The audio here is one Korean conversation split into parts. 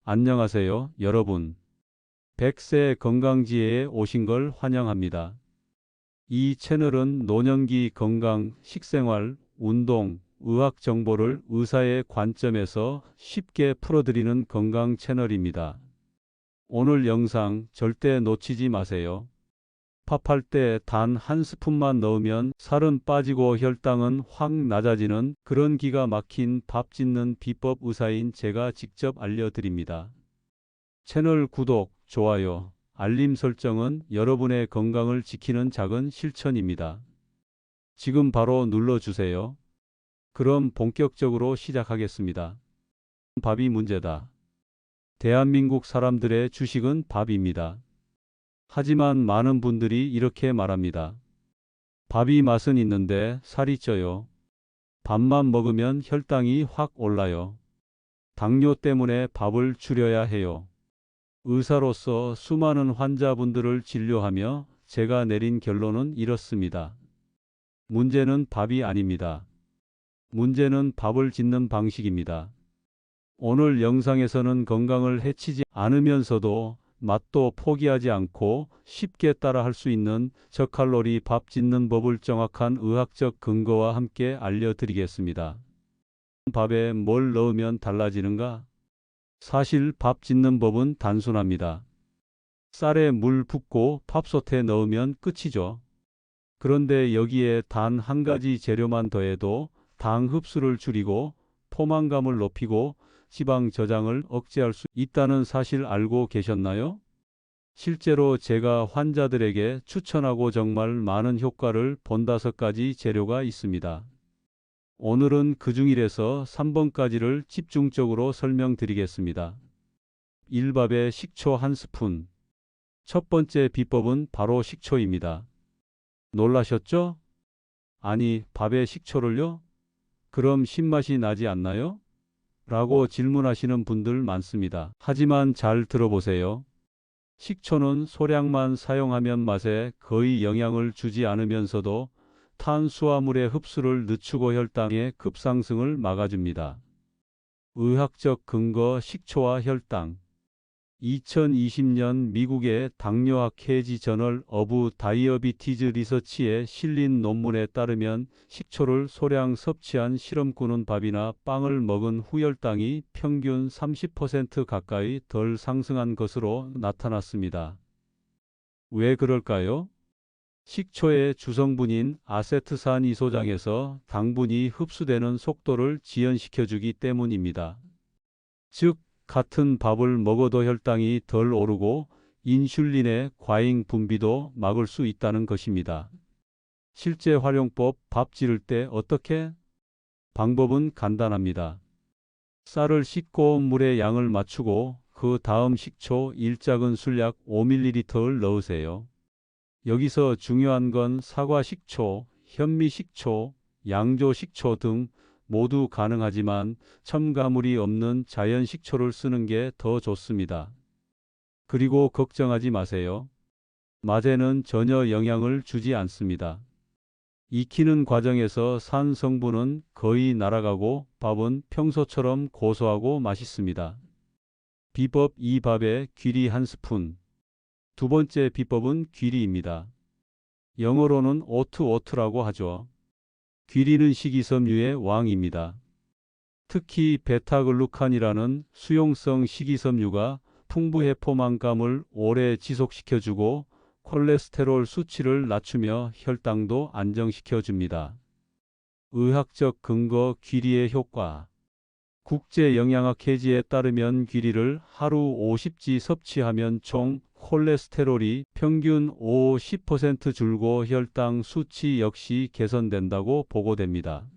안녕하세요, 여러분. 100세 건강지혜에 오신 걸 환영합니다. 이 채널은 노년기 건강, 식생활, 운동, 의학 정보를 의사의 관점에서 쉽게 풀어드리는 건강 채널입니다. 오늘 영상 절대 놓치지 마세요. 밥할 때 단 한 스푼만 넣으면 살은 빠지고 혈당은 확 낮아지는 그런 기가 막힌 밥 짓는 비법 의사인 제가 직접 알려드립니다. 채널 구독, 좋아요, 알림 설정은 여러분의 건강을 지키는 작은 실천입니다. 지금 바로 눌러주세요. 그럼 본격적으로 시작하겠습니다. 밥이 문제다. 대한민국 사람들의 주식은 밥입니다. 하지만 많은 분들이 이렇게 말합니다. 밥이 맛은 있는데 살이 쪄요. 밥만 먹으면 혈당이 확 올라요. 당뇨 때문에 밥을 줄여야 해요. 의사로서 수많은 환자분들을 진료하며 제가 내린 결론은 이렇습니다. 문제는 밥이 아닙니다. 문제는 밥을 짓는 방식입니다. 오늘 영상에서는 건강을 해치지 않으면서도 맛도 포기하지 않고 쉽게 따라할 수 있는 저칼로리 밥 짓는 법을 정확한 의학적 근거와 함께 알려드리겠습니다. 밥에 뭘 넣으면 달라지는가? 사실 밥 짓는 법은 단순합니다. 쌀에 물 붓고 밥솥에 넣으면 끝이죠. 그런데 여기에 단 한 가지 재료만 더해도 당 흡수를 줄이고 포만감을 높이고 지방 저장을 억제할 수 있다는 사실 알고 계셨나요? 실제로 제가 환자들에게 추천하고 정말 많은 효과를 본 5가지 재료가 있습니다. 오늘은 그중1에서 3번까지를 집중적으로 설명드리겠습니다. 1밥에 식초 1스푼. 첫 번째 비법은 바로 식초입니다. 놀라셨죠? 아니, 밥에 식초를요? 그럼 신맛이 나지 않나요? 라고 질문하시는 분들 많습니다. 하지만 잘 들어보세요. 식초는 소량만 사용하면 맛에 거의 영향을 주지 않으면서도 탄수화물의 흡수를 늦추고 혈당의 급상승을 막아줍니다. 의학적 근거 식초와 혈당. 2020년 미국의 당뇨학 케이지 저널 어브 다이어비티즈 리서치에 실린 논문에 따르면 식초를 소량 섭취한 실험꾼은 밥이나 빵을 먹은 후 혈당이 평균 30% 가까이 덜 상승한 것으로 나타났습니다. 왜 그럴까요? 식초의 주성분인 아세트산 이소장에서 당분이 흡수되는 속도를 지연시켜주기 때문입니다. 즉, 같은 밥을 먹어도 혈당이 덜 오르고 인슐린의 과잉 분비도 막을 수 있다는 것입니다. 실제 활용법 밥 지을 때 어떻게? 방법은 간단합니다. 쌀을 씻고 물의 양을 맞추고 그 다음 식초 1작은 약 5ml를 넣으세요. 여기서 중요한 건 사과 식초, 현미 식초, 양조 식초 등 모두 가능하지만 첨가물이 없는 자연 식초를 쓰는 게 더 좋습니다. 그리고 걱정하지 마세요. 맛에는 전혀 영향을 주지 않습니다. 익히는 과정에서 산 성분은 거의 날아가고 밥은 평소처럼 고소하고 맛있습니다. 비법 2밥에 귀리 1스푼. 두 번째 비법은 귀리입니다. 영어로는 오트라고 하죠. 귀리는 식이섬유의 왕입니다. 특히 베타글루칸이라는 수용성 식이섬유가 풍부해 포만감을 오래 지속시켜주고 콜레스테롤 수치를 낮추며 혈당도 안정시켜줍니다. 의학적 근거 귀리의 효과. 국제영양학회지에 따르면 귀리를 하루 50지 섭취하면 총 콜레스테롤이 평균 5-10% 줄고 혈당 수치 역시 개선된다고 보고됩니다.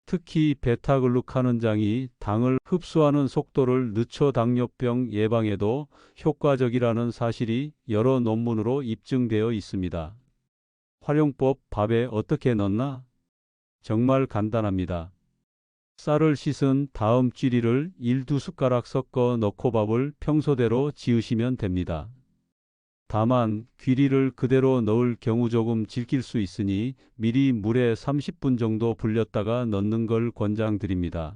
특히 베타글루칸은장이 당을 흡수하는 속도를 늦춰 당뇨병 예방에도 효과적이라는 사실이 여러 논문으로 입증되어 있습니다. 활용법 밥에 어떻게 넣나? 정말 간단합니다. 쌀을 씻은 다음 찌리를 1-2숟가락 섞어 넣고 밥을 평소대로 지으시면 됩니다. 다만 귀리를 그대로 넣을 경우 조금 질길 수 있으니 미리 물에 30분 정도 불렸다가 넣는 걸 권장드립니다.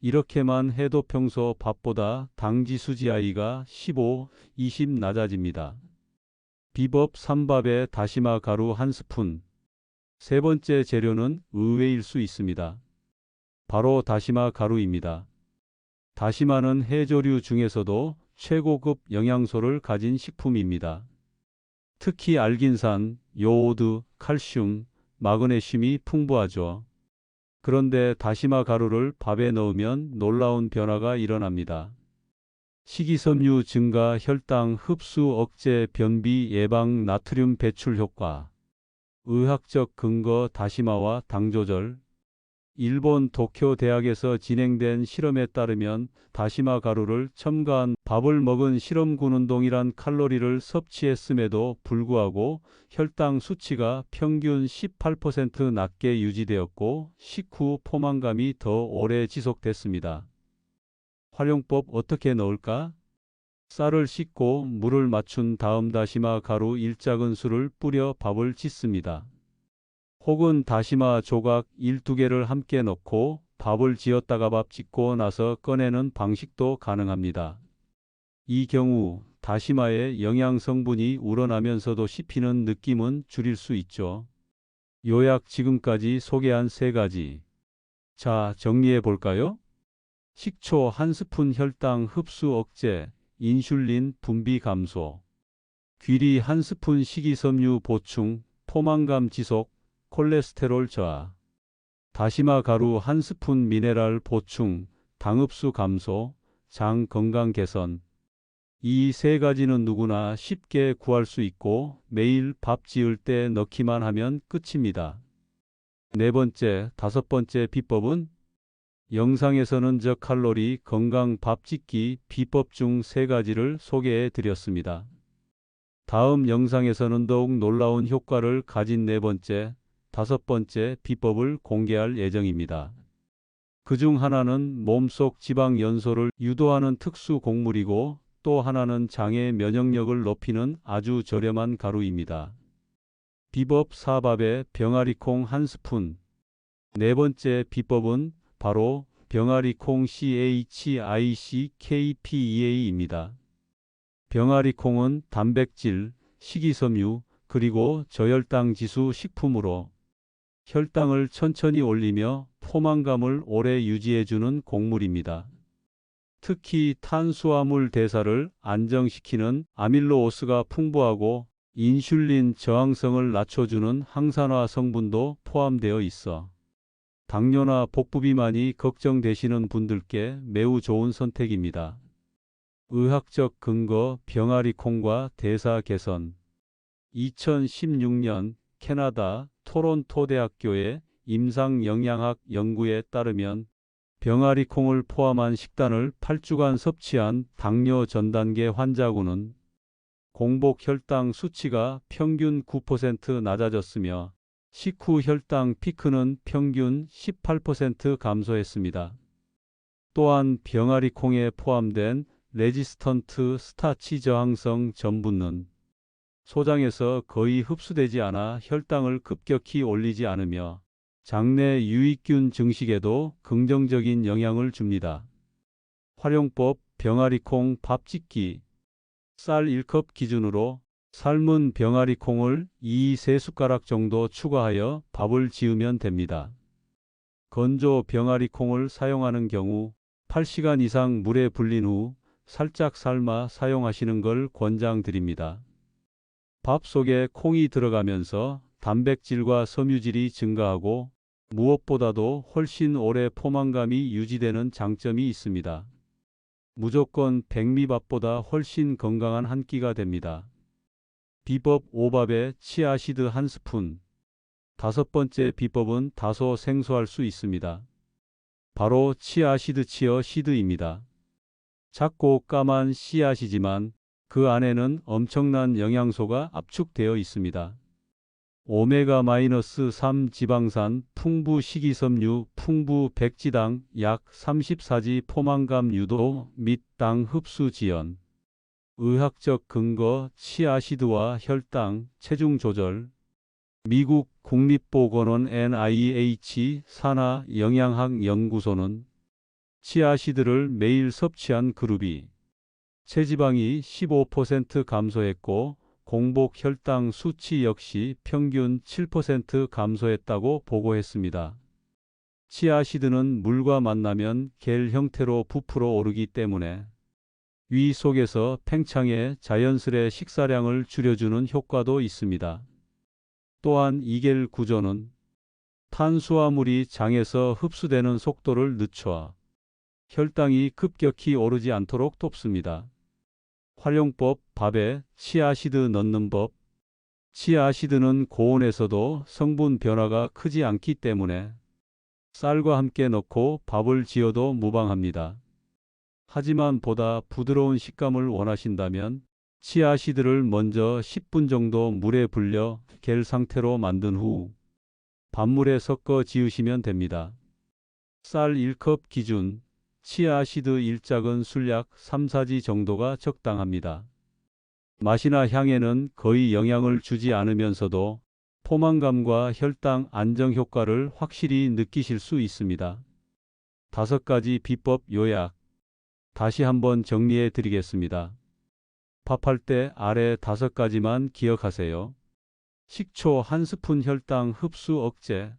이렇게만 해도 평소 밥보다 당지수 GI가 15, 20 낮아집니다. 비법 3밥에 다시마 가루 1스푼. 세 번째 재료는 의외일 수 있습니다. 바로 다시마 가루입니다. 다시마는 해조류 중에서도 최고급 영양소를 가진 식품입니다. 특히 알긴산, 요오드, 칼슘, 마그네슘이 풍부하죠. 그런데 다시마 가루를 밥에 넣으면 놀라운 변화가 일어납니다. 식이섬유 증가, 혈당 흡수 억제, 변비 예방, 나트륨 배출 효과. 의학적 근거 다시마와 당 조절. 일본 도쿄 대학에서 진행된 실험에 따르면 다시마 가루를 첨가한 밥을 먹은 실험군은 동일한 칼로리를 섭취했음에도 불구하고 혈당 수치가 평균 18% 낮게 유지되었고 식후 포만감이 더 오래 지속됐습니다. 활용법 어떻게 넣을까? 쌀을 씻고 물을 맞춘 다음 다시마 가루 1작은술을 뿌려 밥을 짓습니다. 혹은 다시마 조각 1~2개를 함께 넣고 밥을 지었다가 밥 짓고 나서 꺼내는 방식도 가능합니다. 이 경우 다시마의 영양 성분이 우러나면서도 씹히는 느낌은 줄일 수 있죠. 요약 지금까지 소개한 3가지. 자, 정리해 볼까요? 식초 1스푼 혈당 흡수 억제, 인슐린 분비 감소. 귀리 1스푼 식이섬유 보충, 포만감 지속, 콜레스테롤 저하. 다시마 가루 1스푼 미네랄 보충, 당흡수 감소, 장 건강 개선. 이 3가지는 누구나 쉽게 구할 수 있고 매일 밥 지을 때 넣기만 하면 끝입니다. 네 번째, 5번째 비법은 영상에서는 저칼로리 건강 밥 짓기 비법 중 3가지를 소개해 드렸습니다. 다음 영상에서는 더욱 놀라운 효과를 가진 4번째, 5번째 비법을 공개할 예정입니다. 그중 하나는 몸속 지방 연소를 유도하는 특수 곡물이고 또 하나는 장의 면역력을 높이는 아주 저렴한 가루입니다. 비법 4밥에 병아리콩 1스푼. 네 번째 비법은 바로 병아리콩 CHICKPEA입니다. 병아리콩은 단백질, 식이섬유, 그리고 저혈당 지수 식품으로 혈당을 천천히 올리며 포만감을 오래 유지해주는 곡물입니다. 특히 탄수화물 대사를 안정시키는 아밀로오스가 풍부하고 인슐린 저항성을 낮춰주는 항산화 성분도 포함되어 있어 당뇨나 복부비만이 걱정되시는 분들께 매우 좋은 선택입니다. 의학적 근거 병아리콩과 대사 개선. 2016년 캐나다 토론토 대학교의 임상영양학 연구에 따르면 병아리콩을 포함한 식단을 8주간 섭취한 당뇨 전단계 환자군은 공복 혈당 수치가 평균 9% 낮아졌으며 식후 혈당 피크는 평균 18% 감소했습니다. 또한 병아리콩에 포함된 레지스턴트 스타치 저항성 전분은 소장에서 거의 흡수되지 않아 혈당을 급격히 올리지 않으며 장내 유익균 증식에도 긍정적인 영향을 줍니다. 활용법 병아리콩 밥 짓기. 쌀 1컵 기준으로 삶은 병아리콩을 2~3숟가락 정도 추가하여 밥을 지으면 됩니다. 건조 병아리콩을 사용하는 경우 8시간 이상 물에 불린 후 살짝 삶아 사용하시는 걸 권장드립니다. 밥 속에 콩이 들어가면서 단백질과 섬유질이 증가하고 무엇보다도 훨씬 오래 포만감이 유지되는 장점이 있습니다. 무조건 백미밥보다 훨씬 건강한 한 끼가 됩니다. 비법 5밥에 치아시드 1스푼. 5번째 비법은 다소 생소할 수 있습니다. 바로 치아시드 치어 시드입니다. 작고 까만 씨앗이지만 그 안에는 엄청난 영양소가 압축되어 있습니다. 오메가-3 지방산, 풍부 식이섬유, 풍부 백지당, 약 34지 포만감 유도 및 당 흡수 지연. 의학적 근거 치아시드와 혈당, 체중 조절. 미국 국립보건원 NIH 산하 영양학 연구소는 치아시드를 매일 섭취한 그룹이 체지방이 15% 감소했고 공복 혈당 수치 역시 평균 7% 감소했다고 보고했습니다. 치아시드는 물과 만나면 겔 형태로 부풀어 오르기 때문에 위 속에서 팽창해 자연스레 식사량을 줄여주는 효과도 있습니다. 또한 이 겔 구조는 탄수화물이 장에서 흡수되는 속도를 늦춰 혈당이 급격히 오르지 않도록 돕습니다. 활용법: 밥에 치아시드 넣는 법. 치아시드는 고온에서도 성분 변화가 크지 않기 때문에 쌀과 함께 넣고 밥을 지어도 무방합니다. 하지만 보다 부드러운 식감을 원하신다면 치아시드를 먼저 10분 정도 물에 불려 겔 상태로 만든 후 밥물에 섞어 지으시면 됩니다. 쌀 1컵 기준, 치아시드 1작은 술 약 3-4지 정도가 적당합니다. 맛이나 향에는 거의 영향을 주지 않으면서도 포만감과 혈당 안정 효과를 확실히 느끼실 수 있습니다. 5가지 비법 요약. 다시 한번 정리해 드리겠습니다. 밥할 때 아래 5가지만 기억하세요. 식초 1스푼 혈당 흡수 억제,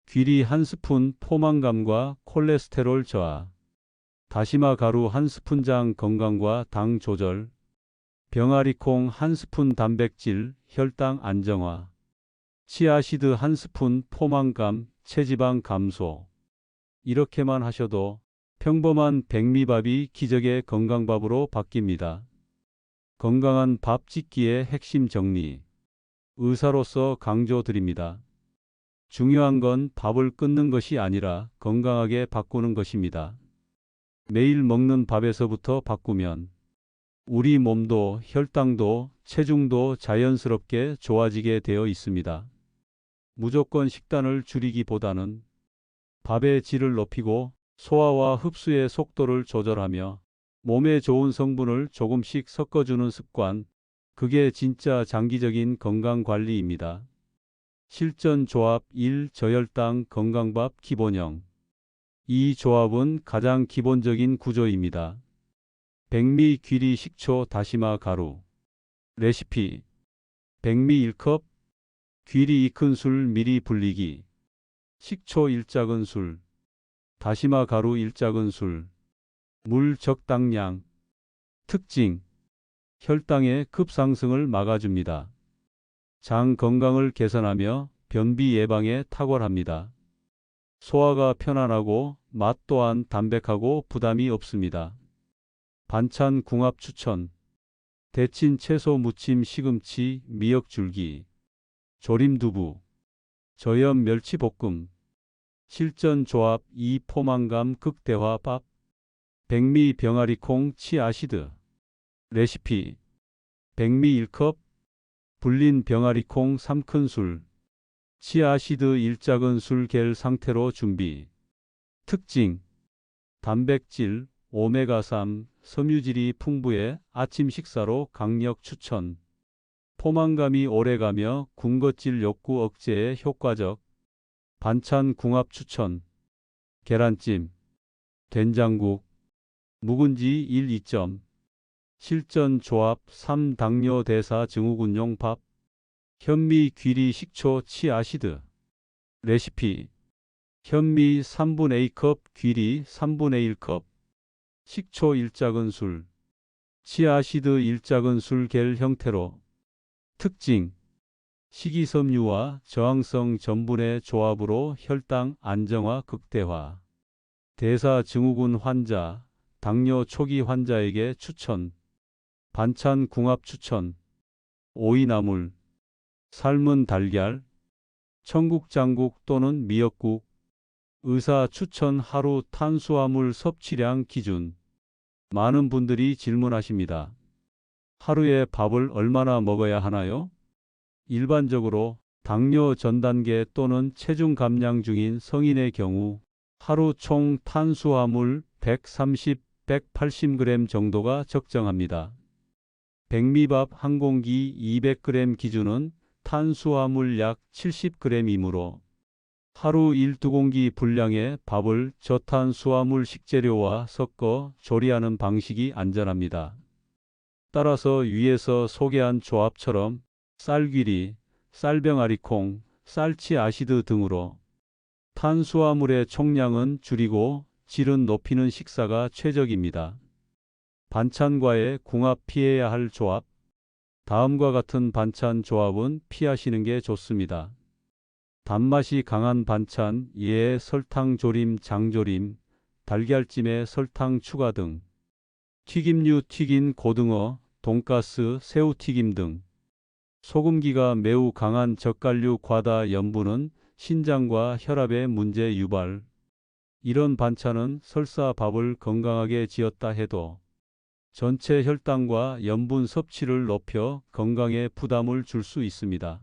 귀리 1스푼 포만감과 콜레스테롤 저하, 다시마 가루 1스푼장 건강과 당 조절, 병아리콩 1스푼 단백질 혈당 안정화, 치아시드 1스푼 포만감 체지방 감소. 이렇게만 하셔도 평범한 백미밥이 기적의 건강밥으로 바뀝니다. 건강한 밥 짓기의 핵심 정리. 의사로서 강조드립니다. 중요한 건 밥을 끊는 것이 아니라 건강하게 바꾸는 것입니다. 매일 먹는 밥에서부터 바꾸면 우리 몸도 혈당도 체중도 자연스럽게 좋아지게 되어 있습니다. 무조건 식단을 줄이기보다는 밥의 질을 높이고 소화와 흡수의 속도를 조절하며 몸에 좋은 성분을 조금씩 섞어주는 습관, 그게 진짜 장기적인 건강관리입니다. 실전 조합 1. 저혈당 건강밥 기본형. 이 조합은 가장 기본적인 구조입니다. 백미, 귀리, 식초, 다시마, 가루. 레시피. 백미 1컵, 귀리 2큰술 미리 불리기, 식초 1작은술, 다시마 가루 1작은술, 물 적당량. 특징. 혈당의 급상승을 막아줍니다. 장 건강을 개선하며 변비 예방에 탁월합니다. 소화가 편안하고 맛 또한 담백하고 부담이 없습니다. 반찬 궁합 추천. 데친 채소 무침 시금치 미역 줄기, 조림 두부, 저염 멸치 볶음. 실전 조합 2. 포만감 극대화 밥, 백미 병아리콩 치아시드. 레시피. 백미 1컵, 불린 병아리콩 3큰술, 치아시드 1작은술 겔 상태로 준비. 특징. 단백질, 오메가3, 섬유질이 풍부해 아침 식사로 강력 추천. 포만감이 오래가며 군것질 욕구 억제에 효과적. 반찬 궁합 추천. 계란찜, 된장국, 묵은지 1, 2점. 실전 조합 3. 당뇨 대사 증후군용 밥, 현미 귀리 식초 치아시드. 레시피. 현미 3분의 2컵, 귀리 3분의 1컵, 식초 1작은술, 치아시드 1작은술 겔 형태로. 특징. 식이섬유와 저항성 전분의 조합으로 혈당 안정화 극대화. 대사 증후군 환자, 당뇨 초기 환자에게 추천. 반찬 궁합 추천. 오이나물, 삶은 달걀, 청국장국 또는 미역국. 의사 추천. 하루 탄수화물 섭취량 기준. 많은 분들이 질문하십니다. 하루에 밥을 얼마나 먹어야 하나요? 일반적으로 당뇨 전 단계 또는 체중 감량 중인 성인의 경우 하루 총 탄수화물 130, 180g 정도가 적정합니다. 백미밥 한 공기 200g 기준은 탄수화물 약 70g이므로 하루 1~2공기 분량의 밥을 저탄수화물 식재료와 섞어 조리하는 방식이 안전합니다. 따라서 위에서 소개한 조합처럼 쌀귀리, 쌀병아리콩, 쌀치 아시드 등으로 탄수화물의 총량은 줄이고 질은 높이는 식사가 최적입니다. 반찬과의 궁합 피해야 할 조합. 다음과 같은 반찬 조합은 피하시는 게 좋습니다. 단맛이 강한 반찬, 예에 설탕 조림, 장조림, 달걀찜에 설탕 추가 등. 튀김류 튀긴 고등어, 돈가스, 새우튀김 등. 소금기가 매우 강한 젓갈류 과다 염분은 신장과 혈압에 문제 유발. 이런 반찬은 설사 밥을 건강하게 지었다 해도 전체 혈당과 염분 섭취를 높여 건강에 부담을 줄 수 있습니다.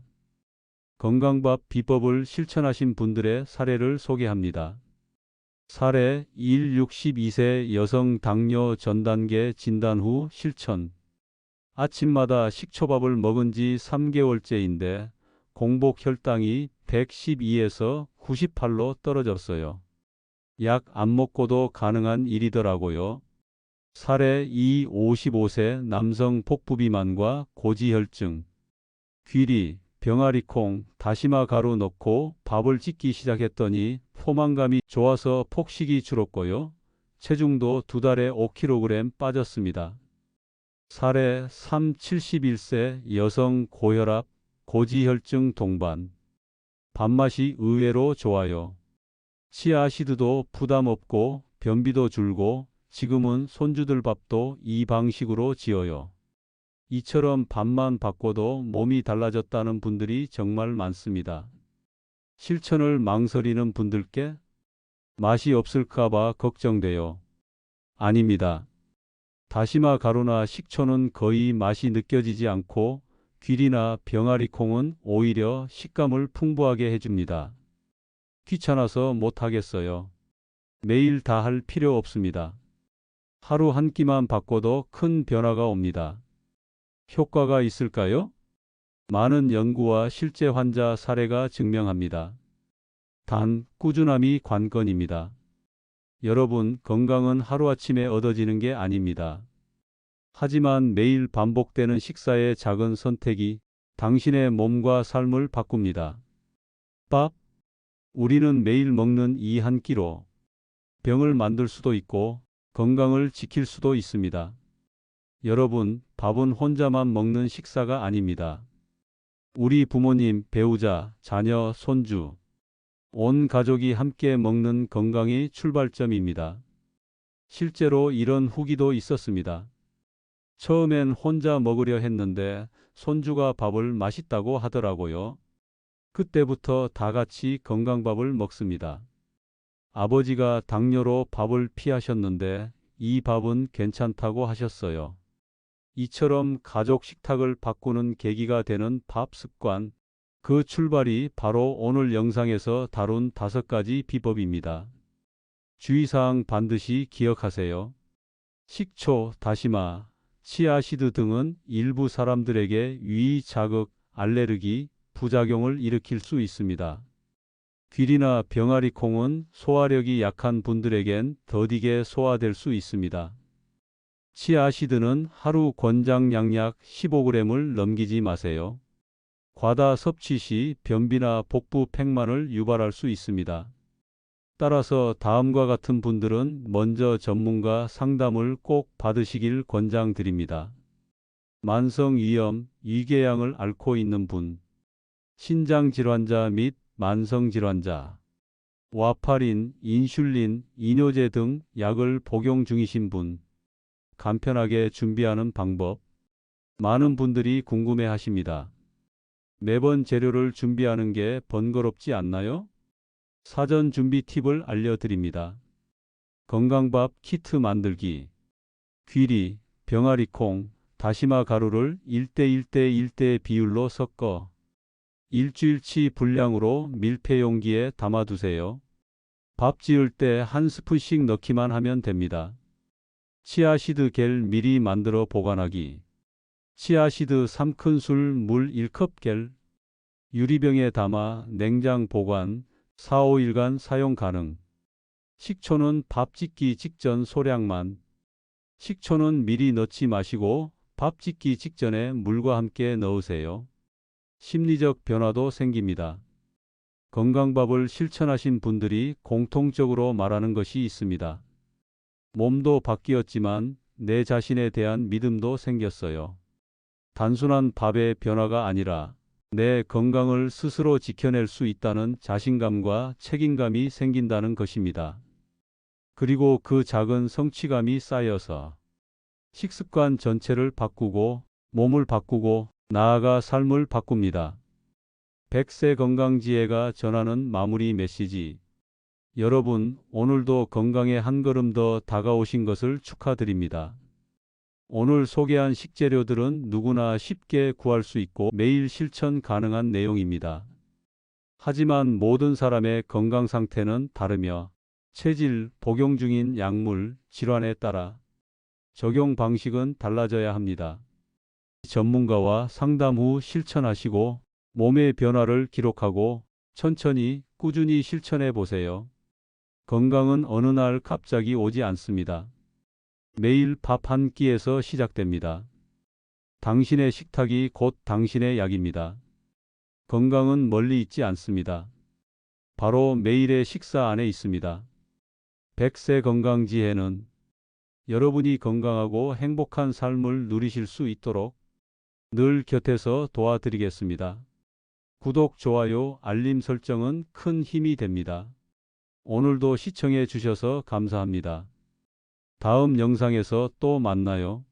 건강밥 비법을 실천하신 분들의 사례를 소개합니다. 사례 1. 62세 여성 당뇨 전단계 진단 후 실천. 아침마다 식초밥을 먹은 지 3개월째인데 공복 혈당이 112에서 98로 떨어졌어요. 약 안 먹고도 가능한 일이더라고요. 사례 2. 55세 남성 복부비만과 고지혈증. 귀리, 병아리콩, 다시마 가루 넣고 밥을 짓기 시작했더니 포만감이 좋아서 폭식이 줄었고요. 체중도 2달에 5kg 빠졌습니다. 사례 3. 71세 여성 고혈압, 고지혈증 동반. 밥맛이 의외로 좋아요. 치아시드도 부담 없고 변비도 줄고 지금은 손주들 밥도 이 방식으로 지어요. 이처럼 밥만 바꿔도 몸이 달라졌다는 분들이 정말 많습니다. 실천을 망설이는 분들께 맛이 없을까봐 걱정돼요. 아닙니다. 다시마 가루나 식초는 거의 맛이 느껴지지 않고 귀리나 병아리콩은 오히려 식감을 풍부하게 해줍니다. 귀찮아서 못하겠어요. 매일 다 할 필요 없습니다. 하루 한 끼만 바꿔도 큰 변화가 옵니다. 효과가 있을까요? 많은 연구와 실제 환자 사례가 증명합니다. 단, 꾸준함이 관건입니다. 여러분, 건강은 하루아침에 얻어지는 게 아닙니다. 하지만 매일 반복되는 식사의 작은 선택이 당신의 몸과 삶을 바꿉니다. 밥. 우리는 매일 먹는 이 한 끼로 병을 만들 수도 있고 건강을 지킬 수도 있습니다. 여러분, 밥은 혼자만 먹는 식사가 아닙니다. 우리 부모님, 배우자, 자녀, 손주, 온 가족이 함께 먹는 건강이 출발점입니다. 실제로 이런 후기도 있었습니다. 처음엔 혼자 먹으려 했는데 손주가 밥을 맛있다고 하더라고요. 그때부터 다 같이 건강밥을 먹습니다. 아버지가 당뇨로 밥을 피하셨는데 이 밥은 괜찮다고 하셨어요. 이처럼 가족 식탁을 바꾸는 계기가 되는 밥 습관, 그 출발이 바로 오늘 영상에서 다룬 5가지 비법입니다. 주의사항 반드시 기억하세요. 식초, 다시마, 치아시드 등은 일부 사람들에게 위 자극, 알레르기, 부작용을 일으킬 수 있습니다. 귀리나 병아리콩은 소화력이 약한 분들에겐 더디게 소화될 수 있습니다. 치아시드는 하루 권장 양약 15g을 넘기지 마세요. 과다 섭취 시 변비나 복부 팽만을 유발할 수 있습니다. 따라서 다음과 같은 분들은 먼저 전문가 상담을 꼭 받으시길 권장드립니다. 만성위염, 위궤양을 앓고 있는 분, 신장질환자 및 만성질환자, 와파린, 인슐린, 이뇨제 등 약을 복용 중이신 분, 간편하게 준비하는 방법. 많은 분들이 궁금해 하십니다. 매번 재료를 준비하는 게 번거롭지 않나요? 사전 준비 팁을 알려드립니다. 건강밥 키트 만들기. 귀리, 병아리콩, 다시마 가루를 1:1:1 비율로 섞어 일주일치 분량으로 밀폐용기에 담아두세요. 밥 지을 때 한 스푼씩 넣기만 하면 됩니다. 치아시드 겔 미리 만들어 보관하기. 치아시드 3큰술 물 1컵 겔. 유리병에 담아 냉장 보관, 4-5일간 사용 가능. 식초는 밥 짓기 직전 소량만. 식초는 미리 넣지 마시고 밥 짓기 직전에 물과 함께 넣으세요. 심리적 변화도 생깁니다. 건강밥을 실천하신 분들이 공통적으로 말하는 것이 있습니다. 몸도 바뀌었지만 내 자신에 대한 믿음도 생겼어요. 단순한 밥의 변화가 아니라 내 건강을 스스로 지켜낼 수 있다는 자신감과 책임감이 생긴다는 것입니다. 그리고 그 작은 성취감이 쌓여서 식습관 전체를 바꾸고 몸을 바꾸고 나아가 삶을 바꿉니다. 100세 건강지혜가 전하는 마무리 메시지. 여러분, 오늘도 건강에 한 걸음 더 다가오신 것을 축하드립니다. 오늘 소개한 식재료들은 누구나 쉽게 구할 수 있고 매일 실천 가능한 내용입니다. 하지만 모든 사람의 건강 상태는 다르며 체질, 복용 중인 약물, 질환에 따라 적용 방식은 달라져야 합니다. 전문가와 상담 후 실천하시고 몸의 변화를 기록하고 천천히 꾸준히 실천해 보세요. 건강은 어느 날 갑자기 오지 않습니다. 매일 밥 한 끼에서 시작됩니다. 당신의 식탁이 곧 당신의 약입니다. 건강은 멀리 있지 않습니다. 바로 매일의 식사 안에 있습니다. 100세 건강지혜는 여러분이 건강하고 행복한 삶을 누리실 수 있도록 늘 곁에서 도와드리겠습니다. 구독, 좋아요, 알림 설정은 큰 힘이 됩니다. 오늘도 시청해 주셔서 감사합니다. 다음 영상에서 또 만나요.